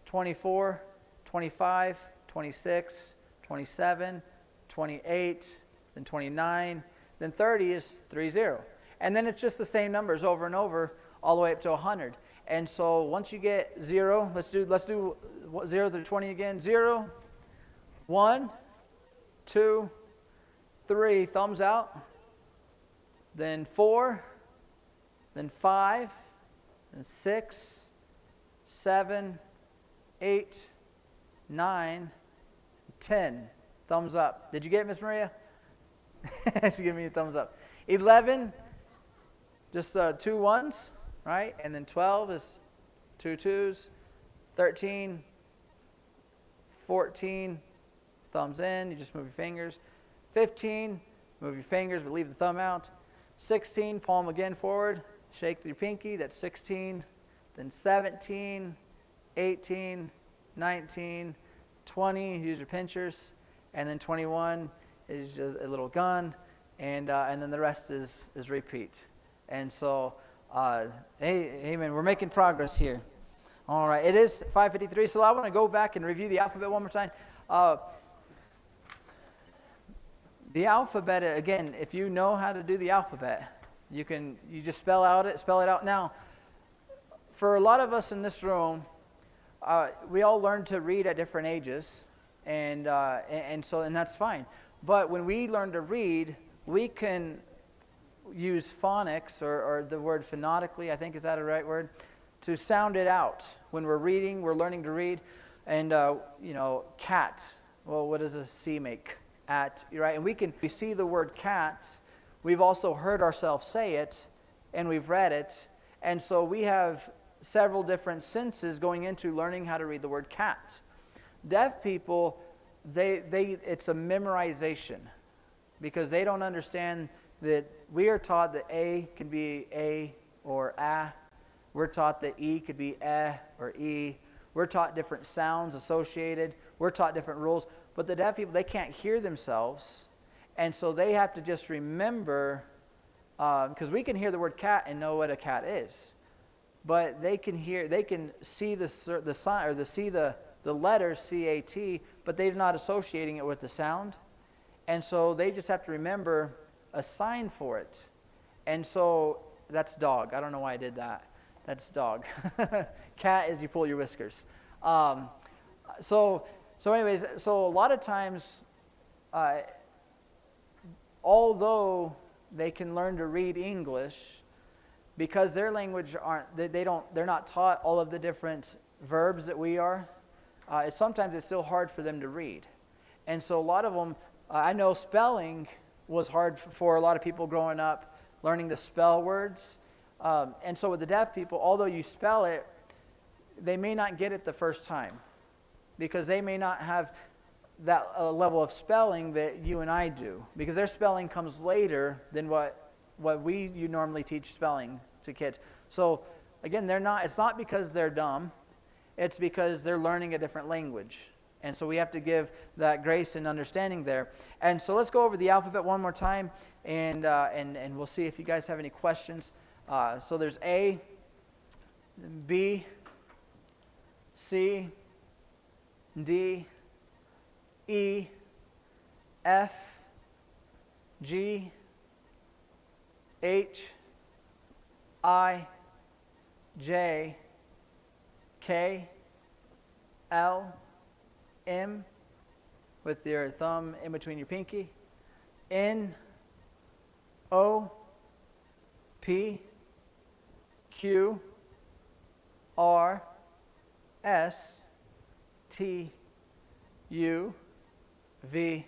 24, 25, 26, 27, 28, then 29, then 30 is 30. And then it's just the same numbers over and over all the way up to 100. And so once you get 0, let's do 0 through 20 again. 0, 1, 2, 3, thumbs out. Then 4, then 5, then 6, 7, 8, 9, 10. Thumbs up. Did you get it, Miss Maria? She gave me a thumbs up. 11, just 2 ones, right? And then 12 is 2 twos. 13, 14, thumbs in. You just move your fingers. 15, move your fingers but leave the thumb out. 16, palm again forward. Shake your pinky. That's 16. Then 17, 18, 19, 20. Use your pinchers. And then 21 is just a little gun. And then the rest is repeat. And so, amen. We're making progress here. All right. It is 5:53. So I want to go back and review the alphabet one more time. The alphabet, again, if you know how to do the alphabet, you just spell it out. Now, for a lot of us in this room, we all learn to read at different ages, and that's fine. But when we learn to read, we can use phonics or the word phonetically, I think, is that a right word, to sound it out. When we're reading, we're learning to read, and cat. Well, what does a C make? At, right? And we see the word cat. We've also heard ourselves say it, and we've read it, and so we have several different senses going into learning how to read the word cat. Deaf people, it's a memorization because they don't understand that we are taught that A can be A or A. We're taught that E could be eh or E. We're taught different sounds associated. We're taught different rules. But the deaf people, they can't hear themselves. And so they have to just remember, because we can hear the word cat and know what a cat is. But they can see the sign, or see the letters C-A-T, but they're not associating it with the sound. And so they just have to remember a sign for it. And so that's dog. I don't know why I did that. That's dog. Cat is you pull your whiskers. So anyways, so a lot of times, although they can learn to read English, because their language they're not taught all of the different verbs that we are, sometimes it's still hard for them to read. And so a lot of them, I know spelling was hard for a lot of people growing up, learning to spell words. And so with the deaf people, although you spell it, they may not get it the first time because they may not have that level of spelling that you and I do, because their spelling comes later than what you normally teach spelling to kids. So again, it's not because they're dumb, it's because they're learning a different language. And so we have to give that grace and understanding there. And so let's go over the alphabet one more time, and we'll see if you guys have any questions. So there's A, B, C, D, E, F, G, H, I, J, K, L, M, with your thumb in between your pinky, N, O, P, Q, R, S, T, U, V,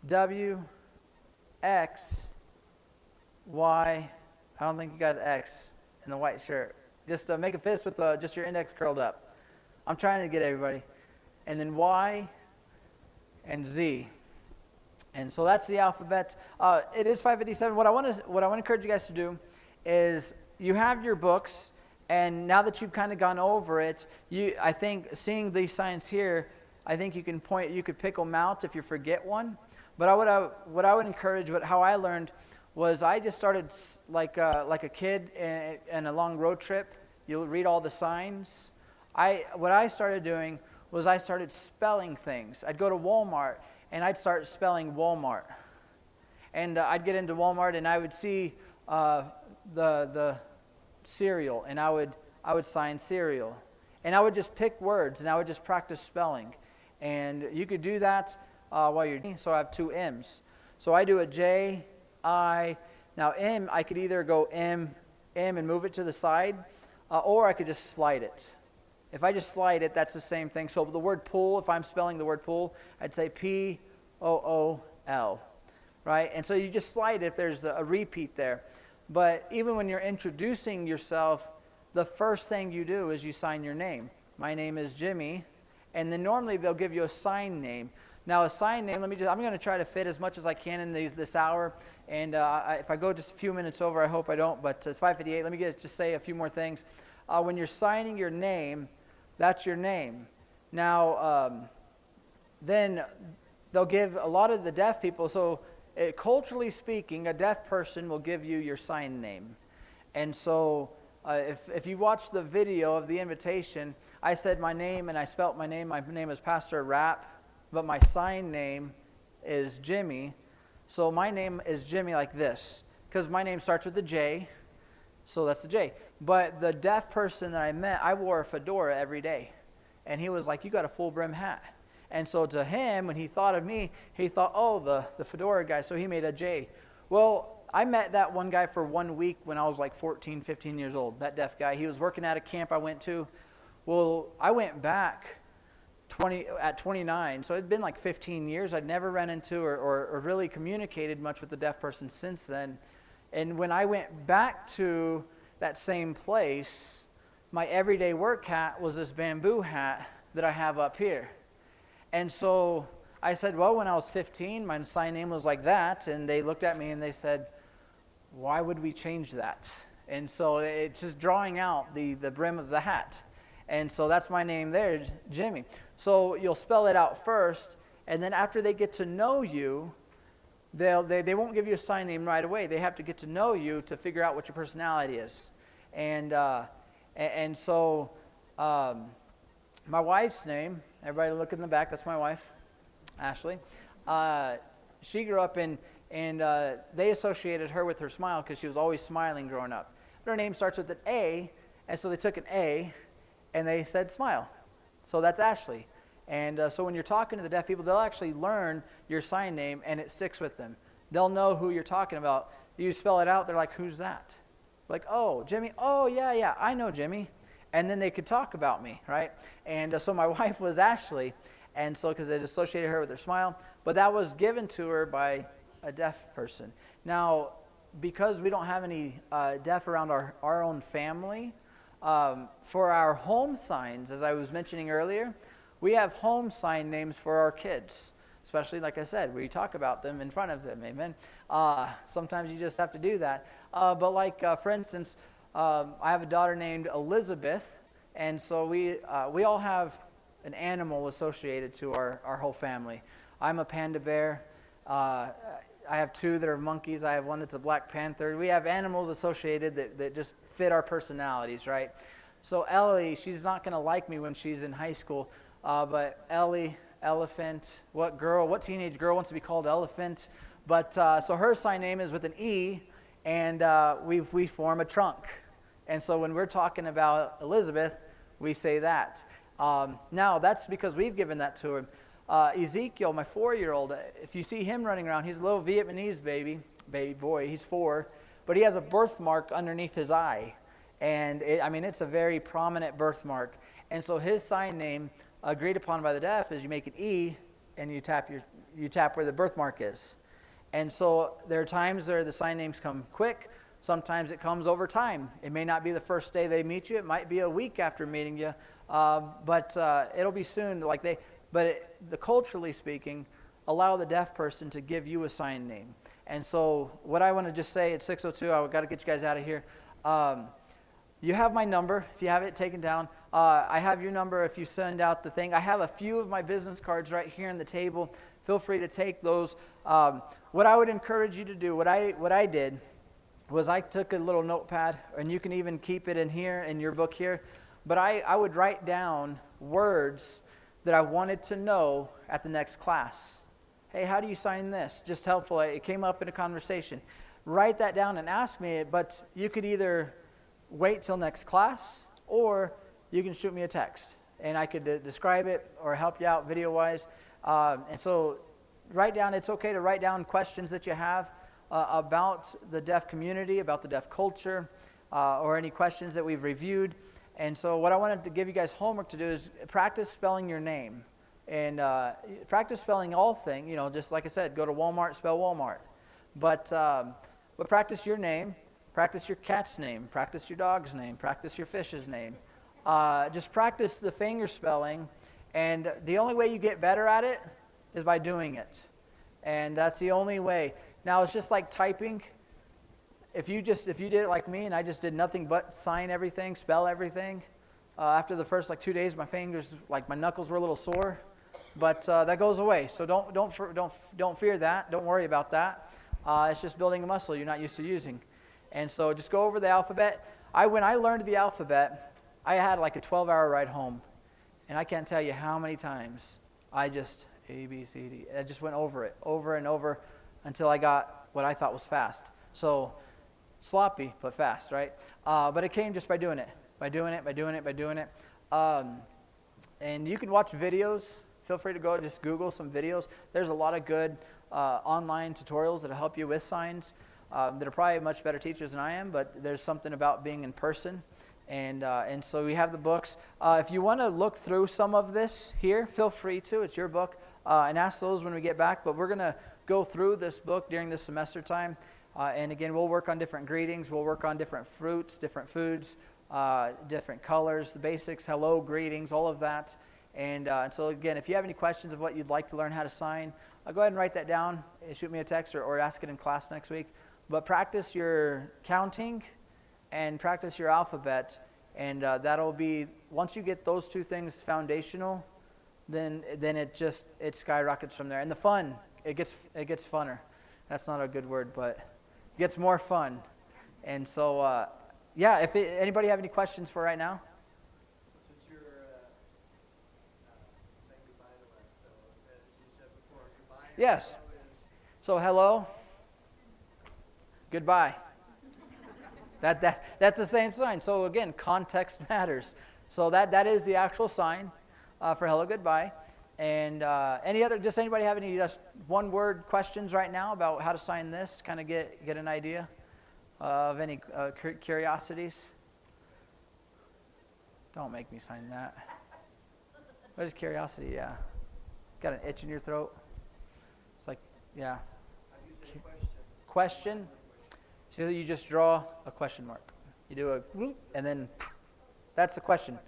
W, X, Y. I don't think you got an X in the white shirt. Just make a fist with just your index curled up. I'm trying to get everybody. And then Y and Z. And so that's the alphabet. It is 5:57. What I want to encourage you guys to do is you have your books, and now that you've kind of gone over it, I think seeing these signs here, I think you could pick them out if you forget one. But what I would encourage, how I learned, was I just started like a kid in a long road trip. You'll read all the signs. What I started doing was I started spelling things. I'd go to Walmart and I'd start spelling Walmart. And I'd get into Walmart and I would see the cereal, and I would sign cereal. And I would just pick words and I would just practice spelling. And you could do that while you're doing. So I have two M's. So I do a J, I. Now M, I could either go M and move it to the side, or I could just slide it. If I just slide it, that's the same thing. So the word pool, if I'm spelling the word pool, I'd say Pool, right? And so you just slide it if there's a repeat there. But even when you're introducing yourself, the first thing you do is you sign your name. My name is Jimmy, and then normally they'll give you a sign name. Now a sign name, I'm going to try to fit as much as I can in this hour, and if I go just a few minutes over, I hope I don't, but it's 5:58. Let me just say a few more things. When you're signing your name, that's your name. Now, then they'll give a lot of the deaf people, so culturally speaking, a deaf person will give you your sign name. And so if you watch the video of the invitation, I said my name and I spelt my name. My name is Pastor Rapp, but my sign name is Jimmy. So my name is Jimmy like this, because my name starts with a J, so that's the J. But the deaf person that I met, I wore a fedora every day. And he was like, you got a full brim hat. And so to him, when he thought of me, he thought, oh, the fedora guy, so he made a J. Well, I met that one guy for 1 week when I was like 14, 15 years old, that deaf guy. He was working at a camp I went to. Well, I went back at 29, so it'd been like 15 years. I'd never run into or really communicated much with the deaf person since then. And when I went back to that same place, my everyday work hat was this bamboo hat that I have up here. And so I said, well, when I was 15, my sign name was like that. And they looked at me and they said, why would we change that? And so it's just drawing out the brim of the hat. And so that's my name there, Jimmy. So you'll spell it out first, and then after they get to know you, they won't give you a sign name right away. They have to get to know you to figure out what your personality is. And so my wife's name, everybody look in the back, that's my wife, Ashley. She grew up and they associated her with her smile because she was always smiling growing up. But her name starts with an A, and so they took an A and they said smile. So that's Ashley. And so when you're talking to the deaf people, they'll actually learn your sign name and it sticks with them. They'll know who you're talking about. You spell it out, they're like, who's that? Like, oh, Jimmy, oh, yeah, I know Jimmy. And then they could talk about me, right? And so my wife was Ashley, and so because it associated her with her smile, but that was given to her by a deaf person. Now, because we don't have any deaf around our own family, for our home signs, as I was mentioning earlier, we have home sign names for our kids, especially, like I said, we talk about them in front of them, amen? Sometimes you just have to do that. But like, for instance, I have a daughter named Elizabeth, and so we all have an animal associated to our whole family. I'm a panda bear. I have two that are monkeys. I have one that's a black panther. We have animals associated that just fit our personalities, right? So Ellie, she's not going to like me when she's in high school, but Ellie, elephant, what teenage girl wants to be called elephant? But so her sign name is with an E, and we form a trunk. And so when we're talking about Elizabeth, we say that. Now, that's because we've given that to him. Ezekiel, my 4-year-old, if you see him running around, he's a little Vietnamese baby boy. He's 4, but he has a birthmark underneath his eye. And it's a very prominent birthmark. And so his sign name, agreed upon by the deaf, is you make an E and you tap where the birthmark is. And so there are times where the sign names come quick. Sometimes it comes over time. It may not be the first day they meet you. It might be a week after meeting you, but it'll be soon. Culturally speaking, allow the deaf person to give you a sign name. And so what I want to just say at 6:02, I've got to get you guys out of here. You have my number if you have it taken down. I have your number if you send out the thing. I have a few of my business cards right here on the table. Feel free to take those. What I would encourage you to do, what I did, was I took a little notepad, and you can even keep it in here, in your book here, but I would write down words that I wanted to know at the next class. Hey, how do you sign this? Just helpful. It came up in a conversation. Write that down and ask me, but you could either wait till next class, or you can shoot me a text, and I could describe it or help you out video-wise. And so write down, it's okay to write down questions that you have about the deaf community, about the deaf culture, or any questions that we've reviewed. And so what I wanted to give you guys homework to do is practice spelling your name. And practice spelling all things, just like I said, go to Walmart, spell Walmart. But practice your name, practice your cat's name, practice your dog's name, practice your fish's name. Just practice the finger spelling. And the only way you get better at it is by doing it. And that's the only way. Now, it's just like typing. If you did it like me and I just did nothing but sign everything, spell everything, after the first 2 days, my fingers, my knuckles were a little sore. But that goes away. So don't fear that. Don't worry about that. It's just building a muscle you're not used to using. And so just go over the alphabet. When I learned the alphabet, I had a 12-hour ride home. And I can't tell you how many times I just A, B, C, D. I just went over it, over and over, until I got what I thought was fast. So sloppy, but fast, right? But it came just by doing it. And you can watch videos. Feel free to go just Google some videos. There's a lot of good online tutorials that will help you with signs that are probably much better teachers than I am, but there's something about being in person. And so we have the books. If you want to look through some of this here, feel free to. It's your book. And ask those when we get back. But we're going to go through this book during this semester time. And again, we'll work on different greetings. We'll work on different fruits, different foods, different colors, the basics, hello, greetings, all of that. And so again, if you have any questions of what you'd like to learn how to sign, go ahead and write that down. Shoot me a text or ask it in class next week. But practice your counting and practice your alphabet. And that'll be, once you get those two things foundational, then it skyrockets from there. And the fun, it gets funner. That's not a good word, but it gets more fun. And so, anybody have any questions for right now? Since you're saying goodbye to us, so as you said before, goodbye. Yes. So hello, goodbye. That's the same sign. So again, context matters. So that is the actual sign for hello, goodbye. And anybody have any just one-word questions right now about how to sign this? Kind of get an idea of any curiosities? Don't make me sign that. What is curiosity? Yeah. Got an itch in your throat? It's yeah. How do you say question? Question? So you just draw a question mark. You do a whoop, and then that's the question.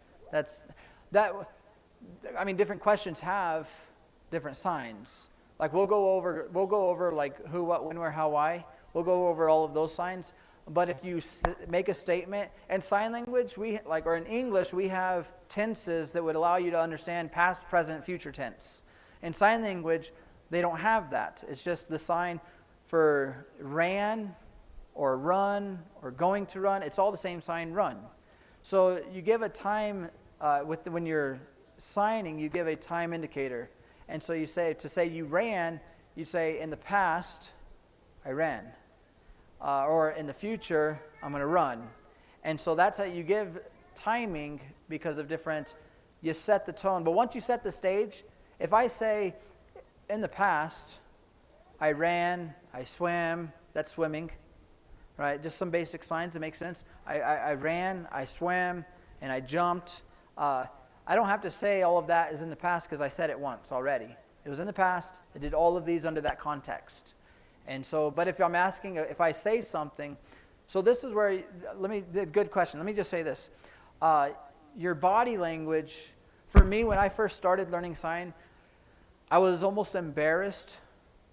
Different questions have different signs. We'll go over who, what, when, where, how, why. We'll go over all of those signs. But if you make a statement, in sign language, or in English, we have tenses that would allow you to understand past, present, future tense. In sign language, they don't have that. It's just the sign for ran, or run, or going to run. It's all the same sign, run. So you give a time, when you're signing, you give a time indicator. And so you say, to say you ran, you say, in the past, I ran. Or in the future, I'm going to run. And so that's how you give timing because of you set the tone. But once you set the stage, if I say, in the past, I ran, I swam, that's swimming. Right, just some basic signs that make sense. I ran, I swam, and I jumped. I don't have to say all of that is in the past because I said it once already. It was in the past. I did all of these under that context. And so, but if I'm asking, if I say something, So this is where, good question. Let me just say this. Your body language, for me, when I first started learning sign, I was almost embarrassed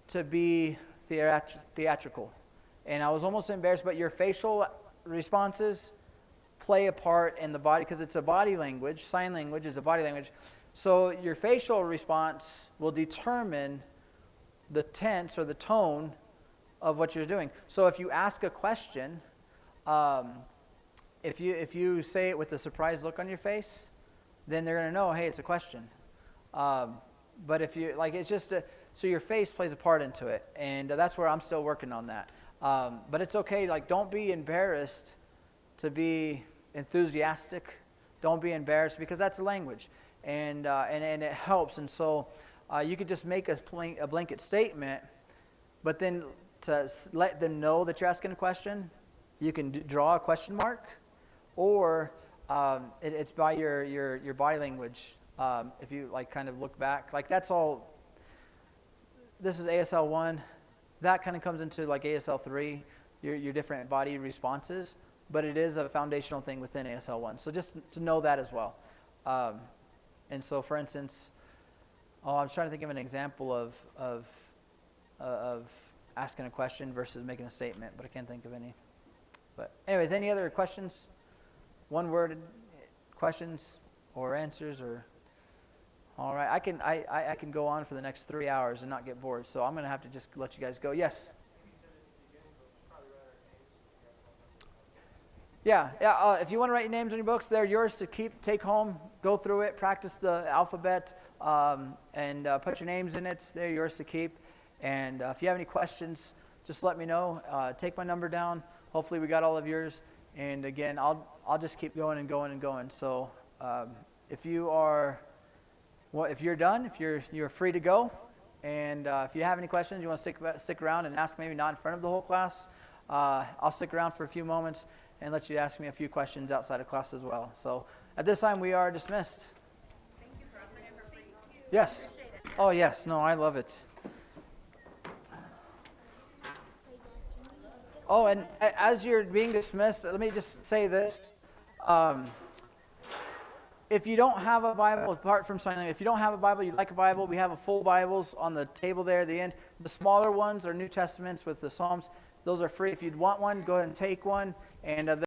to be theatrical. And I was almost embarrassed, but your facial responses play a part in the body, because it's a body language. Sign language is a body language. So your facial response will determine the tense or the tone of what you're doing. So if you ask a question, if you say it with a surprised look on your face, then they're going to know, hey, it's a question. But if you, like, it's just, so your face plays a part into it. And that's where I'm still working on that. But it's okay, like, don't be embarrassed to be enthusiastic. Don't be embarrassed, because that's a language. And it helps. And so you could just make a blanket statement, but then to let them know that you're asking a question, you can draw a question mark, or it's by your body language. If you like kind of look back, like that's all. This is ASL 1. That kind of comes into like ASL 3, your different body responses, but it is a foundational thing within ASL 1. So just to know that as well. And so, for instance, I'm trying to think of an example of asking a question versus making a statement, but I can't think of any. But anyways, any other questions? One-worded questions or answers, or all right? I can go on for the next 3 hours and not get bored, so I'm going to have to just let you guys go. Yes. Yeah. If you want to write your names on your books, they're yours to keep, take home, go through it, practice the alphabet, and put your names in it. They're yours to keep. And if you have any questions, just let me know. Take my number down. Hopefully we got all of yours. And again, I'll just keep going and going and going. So if you're done, if you're free to go, and if you have any questions, you want to stick around and ask, maybe not in front of the whole class, I'll stick around for a few moments and let you ask me a few questions outside of class as well. So at this time, we are dismissed. Thank you for offering it for free. Yes. Oh, yes. No, I love it. Oh, and as you're being dismissed, let me just say this. If you don't have a Bible, apart from sign language, if you don't have a Bible, you'd like a Bible, we have full Bibles on the table there at the end. The smaller ones are New Testaments with the Psalms. Those are free. If you'd want one, go ahead and take one. And